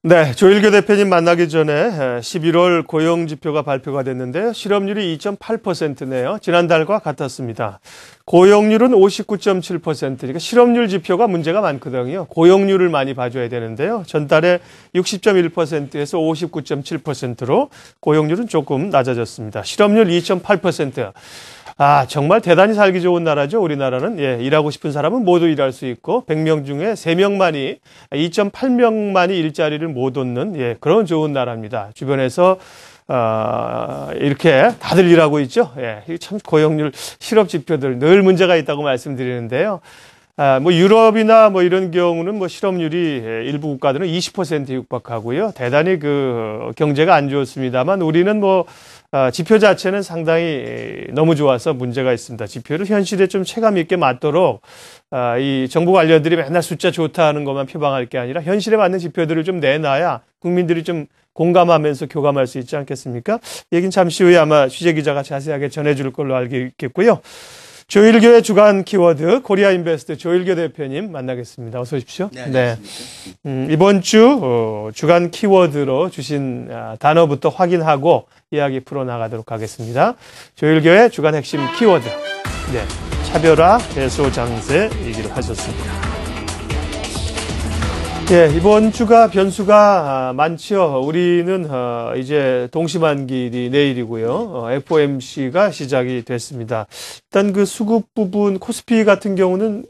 네, 조일교 대표님 만나기 전에 11월 고용지표가 발표가 됐는데요. 실업률이 2.8%네요. 지난달과 같았습니다. 고용률은 59.7%. 그러니까 실업률 지표가 문제가 많거든요. 고용률을 많이 봐줘야 되는데요. 전달에 60.1%에서 59.7%로 고용률은 조금 낮아졌습니다. 실업률 2.8%. 아, 정말 대단히 살기 좋은 나라죠. 우리나라는. 예, 일하고 싶은 사람은 모두 일할 수 있고 100명 중에 3명만이 2.8명만이 일자리를 못 얻는 그런 좋은 나라입니다. 주변에서 이렇게 다들 일하고 있죠. 예, 참 고용률 실업 지표들 늘 문제가 있다고 말씀드리는데요. 뭐 유럽이나 뭐 이런 경우는 뭐 실업률이 일부 국가들은 20% 육박하고요. 대단히 그 경제가 안 좋습니다만 우리는 뭐 지표 자체는 상당히 너무 좋아서 문제가 있습니다. 지표를 현실에 좀 체감 있게 맞도록 이 정부 관료들이 맨날 숫자 좋다는 것만 표방할 게 아니라 현실에 맞는 지표들을 좀 내놔야 국민들이 좀 공감하면서 교감할 수 있지 않겠습니까? 얘기는 잠시 후에 아마 취재기자가 자세하게 전해줄 걸로 알겠고요. 조일교의 주간 키워드 코리아 인베스트 조일교 대표님 만나겠습니다. 어서 오십시오. 네. 이번 주 주간 키워드로 주신 단어부터 확인하고 이야기 풀어나가도록 하겠습니다. 조일교의 주간 핵심 키워드. 네, 차별화, 배소 장세 얘기를 하셨습니다. 예, 이번 주가 변수가 많죠. 우리는 이제 동시만기일이 내일이고요. FOMC가 시작이 됐습니다. 일단 그 수급 부분 코스피 같은 경우는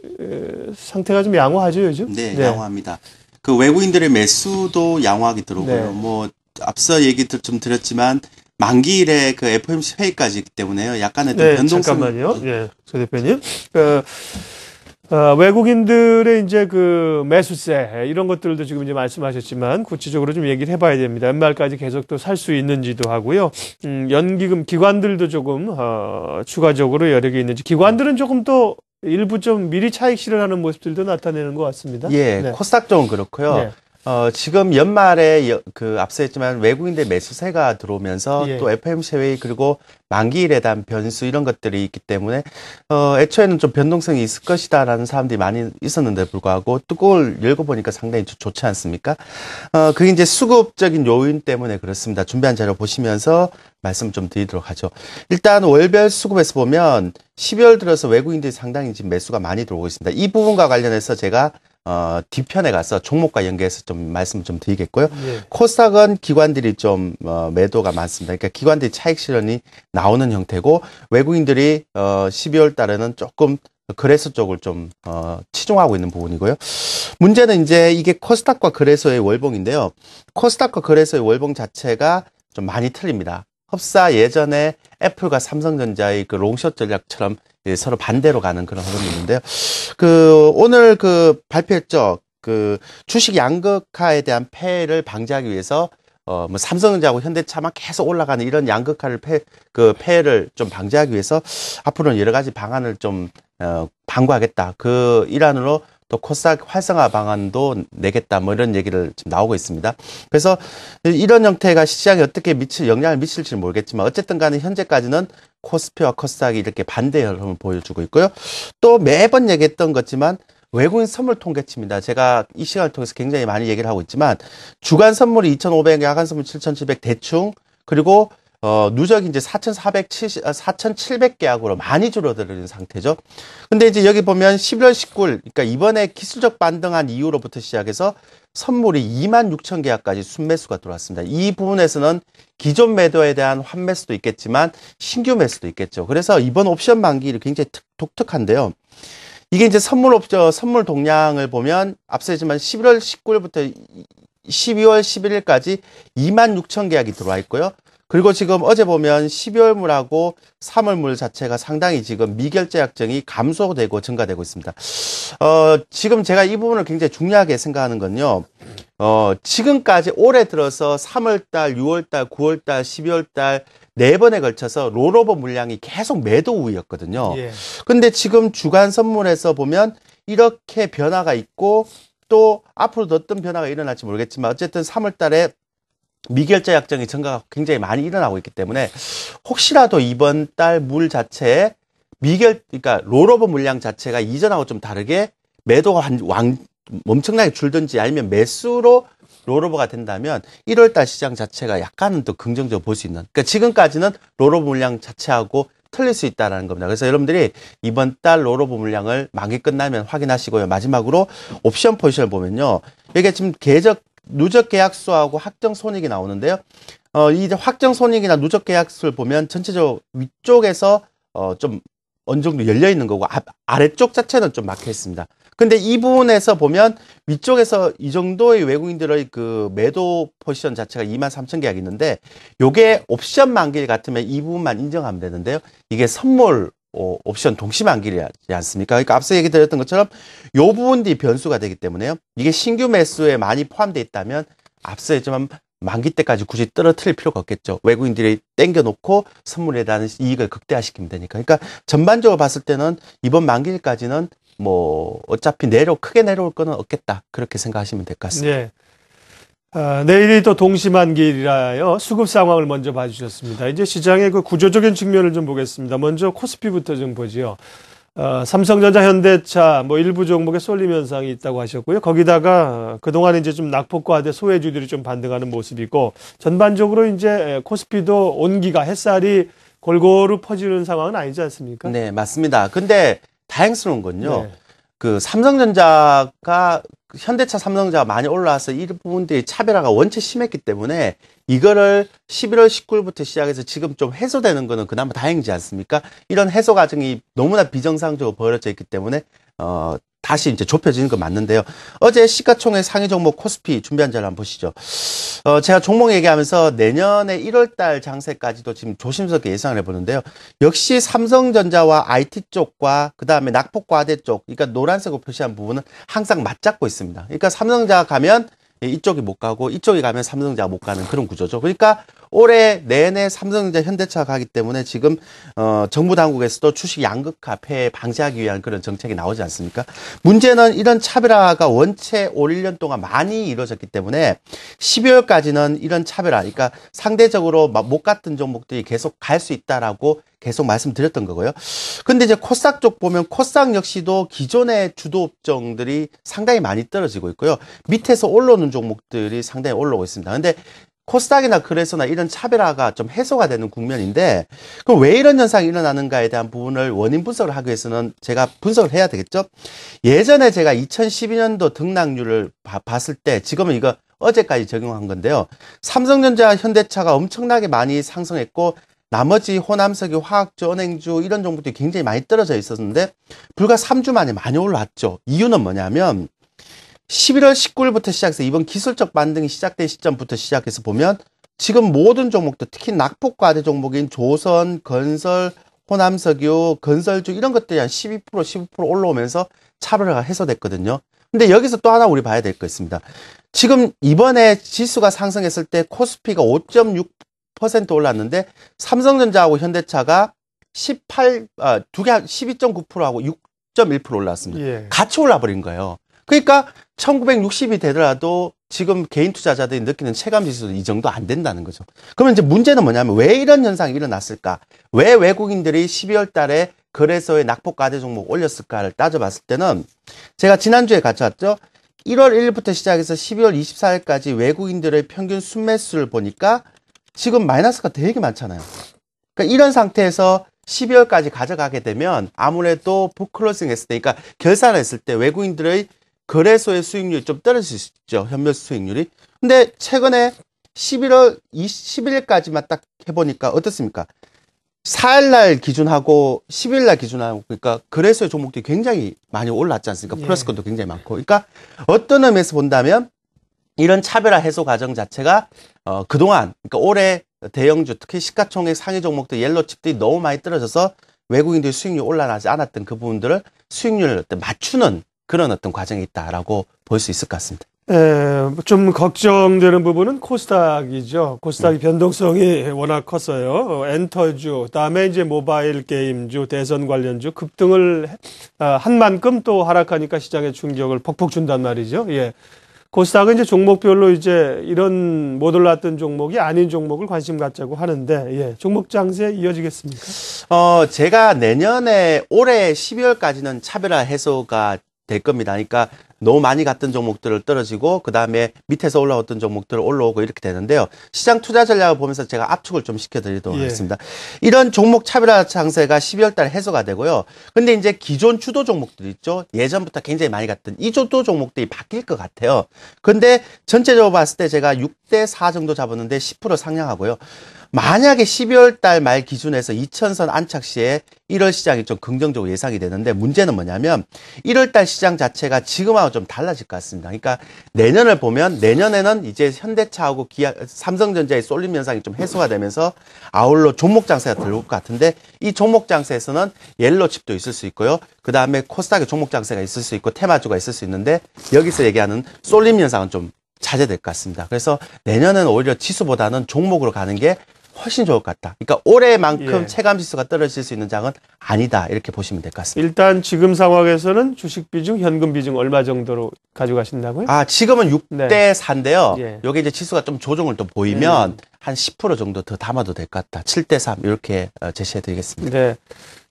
상태가 좀 양호하죠, 요즘? 네, 양호합니다. 그 외국인들의 매수도 양호하게 들어오고요. 네. 뭐 앞서 얘기도 좀 드렸지만 만기일에 그 FOMC 회의까지 있기 때문에요. 약간의 좀 변동성. 잠깐만요. 예, 조 대표님. 외국인들의 이제 그 매수세 이런 것들도 지금 이제 말씀하셨지만 구체적으로 좀 얘기를 해봐야 됩니다. 연말까지 계속 또 살 수 있는지도 하고요. 연기금 기관들도 조금 추가적으로 여력이 있는지 기관들은 조금 또 일부 좀 미리 차익 실현하는 모습들도 나타내는 것 같습니다. 예, 네. 코스닥 쪽은 그렇고요. 네. 지금 연말에 그 앞서 했지만 외국인들 매수세가 들어오면서 예. 또 FOMC 회의 그리고 만기일에 대한 변수 이런 것들이 있기 때문에 애초에는 좀 변동성이 있을 것이다라는 사람들이 많이 있었는데 불구하고 뚜껑을 열고보니까 상당히 좋지 않습니까? 그게 이제 수급적인 요인 때문에 그렇습니다. 준비한 자료 보시면서 말씀 좀 드리도록 하죠. 일단 월별 수급에서 보면 12월 들어서 외국인들이 상당히 지금 매수가 많이 들어오고 있습니다. 이 부분과 관련해서 제가 뒤편에 가서 종목과 연계해서 좀 말씀 좀 드리겠고요. 예. 코스닥은 기관들이 좀 매도가 많습니다. 그러니까 기관들이 차익 실현이 나오는 형태고 외국인들이 12월 달에는 조금 거래소 쪽을 좀 치중하고 있는 부분이고요. 문제는 이제 이게 코스닥과 거래소의 월봉인데요. 코스닥과 거래소의 월봉 자체가 좀 많이 틀립니다. 흡사 예전에 애플과 삼성전자의 그 롱숏 전략처럼 서로 반대로 가는 그런 흐름이 있는데요. 오늘 발표했죠. 주식 양극화에 대한 폐해를 방지하기 위해서, 뭐 삼성전자하고 현대차만 계속 올라가는 이런 양극화를 폐해를 좀 방지하기 위해서 앞으로는 여러 가지 방안을 좀, 강구하겠다. 그 일환으로 또 코스닥 활성화 방안도 내겠다. 뭐 이런 얘기를 지금 나오고 있습니다. 그래서 이런 형태가 시장에 어떻게 영향을 미칠지 모르겠지만 어쨌든 간에 현재까지는 코스피와 코스닥이 이렇게 반대 흐름을 보여주고 있고요. 또 매번 얘기했던 것지만 외국인 선물 통계치입니다. 제가 이 시간을 통해서 굉장히 많이 얘기를 하고 있지만 주간 선물이 2,500, 야간 선물 7,700 대충 그리고 누적이 이제 4,700계약으로 많이 줄어드는 상태죠. 근데 이제 여기 보면 11월 19일, 그러니까 이번에 기술적 반등한 이후로부터 시작해서 선물이 26,000계약까지 순매수가 들어왔습니다. 이 부분에서는 기존 매도에 대한 환매수도 있겠지만 신규 매수도 있겠죠. 그래서 이번 옵션 만기일이 굉장히 독특한데요. 이게 이제 선물 동량을 보면 앞서 했지만 11월 19일부터 12월 11일까지 26,000계약이 들어와 있고요. 그리고 지금 어제 보면 12월물하고 3월물 자체가 상당히 지금 미결제 약정이 감소되고 증가되고 있습니다. 지금 제가 이 부분을 굉장히 중요하게 생각하는 건요. 지금까지 올해 들어서 3월달, 6월달, 9월달, 12월달 4번에 걸쳐서 롤오버 물량이 계속 매도 우위였거든요. 예. 근데 지금 주간 선물에서 보면 이렇게 변화가 있고 또 앞으로도 어떤 변화가 일어날지 모르겠지만 어쨌든 3월 달에 미결제 약정이 증가가 굉장히 많이 일어나고 있기 때문에 혹시라도 이번 달 물 자체에 그러니까 롤오버 물량 자체가 이전하고 좀 다르게 매도가 엄청나게 줄든지 아니면 매수로 롤오버가 된다면 1월 달 시장 자체가 약간은 또 긍정적으로 볼 수 있는. 그러니까 지금까지는 롤오버 물량 자체하고 틀릴 수 있다는 겁니다. 그래서 여러분들이 이번 달 롤오버 물량을 만기 끝나면 확인하시고요. 마지막으로 옵션 포지션을 보면요. 이게 지금 누적 계약수하고 확정 손익이 나오는데요. 이 확정 손익이나 누적 계약수를 보면 전체적으로 위쪽에서 좀 어느 정도 열려 있는 거고 아래쪽 자체는 좀 막혀 있습니다. 근데 이 부분에서 보면 위쪽에서 이 정도의 외국인들의 그 매도 포지션 자체가 23,000계약이 있는데 요게 옵션 만기 같으면 이 부분만 인정하면 되는데요. 이게 선물 옵션 동시 만기이지 않습니까? 그러니까 앞서 얘기 드렸던 것처럼 요 부분들이 변수가 되기 때문에요. 이게 신규 매수에 많이 포함되어 있다면 앞서 했지만 만기 때까지 굳이 떨어뜨릴 필요가 없겠죠. 외국인들이 땡겨놓고 선물에 대한 이익을 극대화시키면 되니까. 그러니까 전반적으로 봤을 때는 이번 만기일까지는 뭐 어차피 크게 내려올 거는 없겠다. 그렇게 생각하시면 될 것 같습니다. 네. 내일이 또 동시만기일이라요. 수급 상황을 먼저 봐주셨습니다. 이제 시장의 그 구조적인 측면을 좀 보겠습니다. 먼저 코스피부터 좀 보지요. 삼성전자, 현대차 뭐 일부 종목에 쏠림 현상이 있다고 하셨고요. 거기다가 그동안 이제 좀 낙폭과대 소외주들이 좀 반등하는 모습이고 전반적으로 이제 코스피도 온기가 햇살이 골고루 퍼지는 상황은 아니지 않습니까? 네, 맞습니다. 근데 다행스러운 건요. 네. 그 삼성전자가 현대차 삼성전자가 많이 올라와서 이 부분들이 차별화가 원체 심했기 때문에 이거를 11월 19일부터 시작해서 지금 좀 해소되는 거는 그나마 다행이지 않습니까? 이런 해소 과정이 너무나 비정상적으로 벌어져 있기 때문에 다시 이제 좁혀지는 건 맞는데요. 어제 시가총액 상위 종목 코스피 준비한 자료 한번 보시죠. 제가 종목 얘기하면서 내년에 1월달 장세까지도 지금 조심스럽게 예상을 해보는데요. 역시 삼성전자와 IT 쪽과 그 다음에 낙폭과대 쪽, 그러니까 노란색으로 표시한 부분은 항상 맞잡고 있습니다. 그러니까 삼성전자 가면 이쪽이 못 가고 이쪽이 가면 삼성전자가 못 가는 그런 구조죠. 그러니까 올해 내내 삼성전자, 현대차 가기 때문에 지금 정부 당국에서도 주식 양극화 폐해 방지하기 위한 그런 정책이 나오지 않습니까? 문제는 이런 차별화가 원체 올 1년 동안 많이 이루어졌기 때문에 12월까지는 이런 차별화, 그러니까 상대적으로 못 갔던 종목들이 계속 갈 수 있다라고 계속 말씀드렸던 거고요. 근데 이제 코스닥 쪽 보면 코스닥 역시도 기존의 주도 업종들이 상당히 많이 떨어지고 있고요. 밑에서 올라오는 종목들이 상당히 올라오고 있습니다. 근데 코스닥이나 그래서나 이런 차별화가 좀 해소가 되는 국면인데 그럼 왜 이런 현상이 일어나는가에 대한 부분을 원인 분석을 하기 위해서는 제가 분석을 해야 되겠죠. 예전에 제가 2012년도 등락률을 봤을 때 지금은 이거 어제까지 적용한 건데요. 삼성전자, 현대차가 엄청나게 많이 상승했고 나머지 호남석유, 화학주, 은행주 이런 종목들이 굉장히 많이 떨어져 있었는데 불과 3주 만에 많이 올라왔죠. 이유는 뭐냐면 11월 19일부터 시작해서 이번 기술적 반등이 시작된 시점부터 시작해서 보면 지금 모든 종목들 특히 낙폭과대 종목인 조선, 건설, 호남석유, 건설주 이런 것들이 한 12%, 15% 올라오면서 차별화가 해소됐거든요. 근데 여기서 또 하나 우리 봐야 될 거 있습니다. 지금 이번에 지수가 상승했을 때 코스피가 5.6% 올랐는데 삼성전자하고 현대차가 두 개 12.9%하고 6.1% 올랐습니다. 예. 같이 올라버린 거예요. 그러니까 1960이 되더라도 지금 개인 투자자들이 느끼는 체감 지수도 이 정도 안 된다는 거죠. 그러면 이제 문제는 뭐냐면 왜 이런 현상이 일어났을까? 왜 외국인들이 12월 달에 거래소에 낙폭과대 종목 올렸을까를 따져봤을 때는 제가 지난주에 같이 왔죠. 1월 1일부터 시작해서 12월 24일까지 외국인들의 평균 순매수를 보니까 지금 마이너스가 되게 많잖아요. 그러니까 이런 상태에서 12월까지 가져가게 되면 아무래도 북클로징 했을 때, 그러니까 결산을 했을 때 외국인들의 거래소의 수익률이 좀 떨어질 수 있죠. 현매수 수익률이. 근데 최근에 11월 20일까지만 딱 해보니까 어떻습니까? 4일날 기준하고 10일날 기준하고 그러니까 거래소의 종목들이 굉장히 많이 올랐지 않습니까? 플러스 것도 굉장히 많고. 그러니까 어떤 의미에서 본다면 이런 차별화 해소 과정 자체가 그동안 그러니까 올해 대형주 특히 시가총액 상위 종목들 옐로칩들이 너무 많이 떨어져서 외국인들 수익률이 올라가지 않았던 그 부분들을 수익률을 맞추는 그런 어떤 과정이 있다라고 볼 수 있을 것 같습니다. 좀 걱정되는 부분은 코스닥이죠. 코스닥이 변동성이 워낙 컸어요. 엔터주, 다음에 이제 모바일 게임주, 대선 관련주 급등을 한 만큼 또 하락하니까 시장에 충격을 퍽퍽 준단 말이죠. 예. 코스닥은 이제 종목별로 이제 이런 못 올랐던 종목이 아닌 종목을 관심 갖자고 하는데, 예. 종목 장세 이어지겠습니까? 제가 내년에 올해 12월까지는 차별화 해소가 될 겁니다. 그러니까 너무 많이 갔던 종목들을 떨어지고 그 다음에 밑에서 올라왔던 종목들을 올라오고 이렇게 되는데요. 시장 투자 전략을 보면서 제가 압축을 좀 시켜드리도록 하겠습니다. 이런 종목 차별화 장세가 12월 달에 해소가 되고요. 근데 이제 기존 주도 종목들 있죠. 예전부터 굉장히 많이 갔던 이 주도 종목들이 바뀔 것 같아요. 근데 전체적으로 봤을 때 제가 6대 4 정도 잡았는데 10% 상향하고요. 만약에 12월 달 말 기준에서 2000선 안착 시에 1월 시장이 좀 긍정적으로 예상이 되는데 문제는 뭐냐면 1월 달 시장 자체가 지금하고 좀 달라질 것 같습니다. 그러니까 내년을 보면 내년에는 이제 현대차하고 삼성전자의 쏠림 현상이 좀 해소가 되면서 아울러 종목 장세가 들어올 것 같은데 이 종목 장세에서는 옐로 칩도 있을 수 있고요. 그 다음에 코스닥의 종목 장세가 있을 수 있고 테마주가 있을 수 있는데 여기서 얘기하는 쏠림 현상은 좀 자제될 것 같습니다. 그래서 내년은 오히려 지수보다는 종목으로 가는 게 훨씬 좋을 것 같다. 그러니까 올해만큼 체감지수가 떨어질 수 있는 장은 아니다. 이렇게 보시면 될 것 같습니다. 일단 지금 상황에서는 주식 비중, 현금 비중 얼마 정도로 가져가신다고요? 지금은 6대 4인데요. 예. 여기 이제 지수가 좀 조정을 또 보이면 한 10% 정도 더 담아도 될 것 같다. 7대 3 이렇게 제시해 드리겠습니다. 네.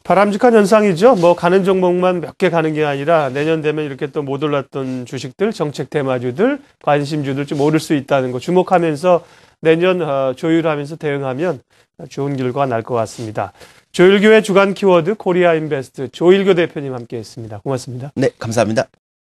바람직한 현상이죠. 뭐 가는 종목만 몇 개 가는 게 아니라 내년 되면 이렇게 또 못 올랐던 주식들, 정책 테마주들, 관심주들 좀 오를 수 있다는 거 주목하면서 내년 조율하면서 대응하면 좋은 결과가 날 것 같습니다. 조일교의 주간 키워드 코리아 인베스트 조일교 대표님 함께했습니다. 고맙습니다. 네, 감사합니다.